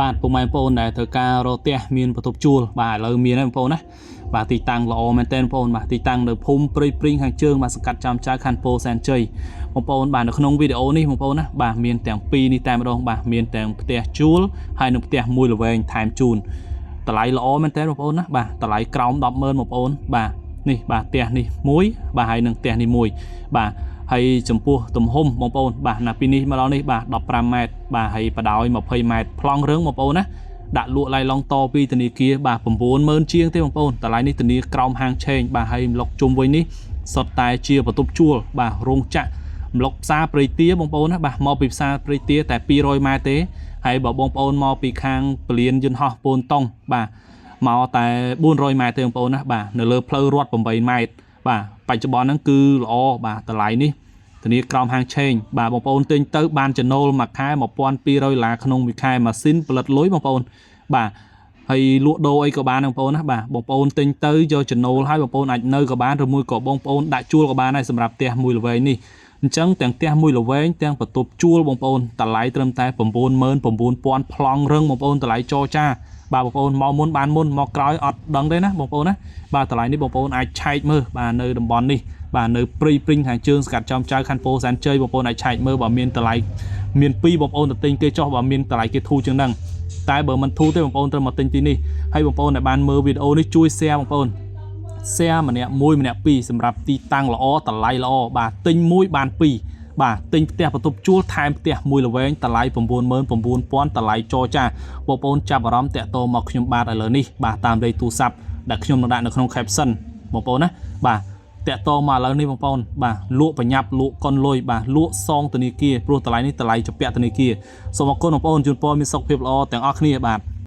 បាទពុំម៉ែបងប្អូនដែលធ្វើការរកផ្ទះមានបន្ទប់ជួលបាទឥឡូវមានហើយបងប្អូនណាបាទទីតាំងល្អមែនទែនបងប្អូនបាទទីតាំងនៅភូមិព្រៃព្រីងខាងជើងបាទសង្កាត់ចាំចៅខណ្ឌពោធិ៍សែនជ័យបងប្អូនបាទនៅក្នុងវីដេអូនេះបងប្អូនណាបាទមានទាំងពីរនេះតែម្ដងបាទមានទាំងផ្ទះជួលហើយនិងផ្ទះមួយល្វែងថែមជូនតម្លៃល្អមែនទែនបងប្អូនណាបាទតម្លៃក្រោម 100000 បងប្អូនបាទនេះបាទផ្ទះនេះមួយបាទហើយនឹងផ្ទះនេះមួយបាទហើយចំពោះទំហំបងប្អូនបាទណាពីនេះមកដល់នេះបាទ15 ម៉ែត្របាទហើយបដោយ20 ម៉ែត្រប្លង់រឿងបងប្អូនណាដាក់លក់ឡៃឡង់តពីធនាគារបាទ90000ជាងទេបងប្អូនតម្លៃនេះធានាក្រោមហាងឆេងបាទហើយម្លុកជុំវិញនេះសុទ្ធតែជាបន្ទប់ជួលបាទរោងចក្រម្លុកផ្សារព្រៃទាបងប្អូនណាបាទមកពីផ្សារព្រៃទាតែ200 ម៉ែត្រទេហើយបើបងប្អូនមកពីខាងពលានយន្តហោះពូនតុងបាទមកតែ400 ម៉ែត្រទេបងប្អូនណាបាទនៅលើផ្លូវរត់8 ម៉ែត្របាទបច្ចុប្បន្នហ្នឹងគឺល្អបាទតម្លៃនេះធានាក្រោមហាងឆេងបាទបងប្អូនទិញទៅបានចំណូលមួយខែ$1200ក្នុងមួយខែម៉ាស៊ីនផលិតលុយបងប្អូនបាទហើយលក់ដូរអីក៏បានបងប្អូនណាបាទបងប្អូនទិញទៅយកចំណូលហើយបងប្អូនអាចនៅក៏បានឬមួយក៏បងប្អូនដាក់ជួលក៏បានដែរសម្រាប់ផ្ទះមួយល្វែងនេះអញ្ចឹងទាំងផ្ទះមួយល្វែងទាំងបន្ទប់ជួលបងប្អូនតម្លៃត្រឹមតែ99000ប្លង់រឹងបងប្អូនតម្លៃចរចាបាទបងប្អូនមកមុនបានមុនមកក្រោយអត់ដឹងទេណាបងប្អូនណាបាទតម្លៃនេះបងប្អូនអាចឆែកមើលបាទនៅតំបន់នេះបាទនៅព្រៃព្រីងខាងជើងស្កាត់ចំចៅខណ្ឌពោធិ៍សែនជ័យបងប្អូនអាចឆែកមើលបើមានតម្លៃមាន2បងប្អូនទៅទិញគេចោះបើមានតម្លៃគេធូរជាងហ្នឹងតែបើមិនធូរទេបងប្អូនត្រូវមកទិញទីនេះហើយបងប្អូនដែលបានមើលវីដេអូនេះជួយ share បងប្អូន share ម្នាក់មួយម្នាក់ពីរសម្រាប់ទីតាំងល្អតម្លៃល្អបាទទិញមួយបានពីរបាទទិញផ្ទះបន្ទប់ជួលថែមផ្ទះមួយល្វែងតម្លៃ99000តម្លៃចរចាបងប្អូនចាប់អារម្មណ៍តាក់ទងមកខ្ញុំបាទឥឡូវនេះបាទតាមលេខទូរស័ព្ទដែលខ្ញុំនឹងដាក់នៅក្នុង caption បងប្អូនណាបាទតាក់ទងមកឥឡូវនេះបងប្អូនបាទលក់ប្រញាប់លក់កុនលុយបាទលក់សងធនាគារព្រោះតម្លៃនេះតម្លៃជាពាក់ធនាគារសូមអរគុណបងប្អូនជូនពរមានសុខភាពល្អទាំងអស់គ្នាបាទ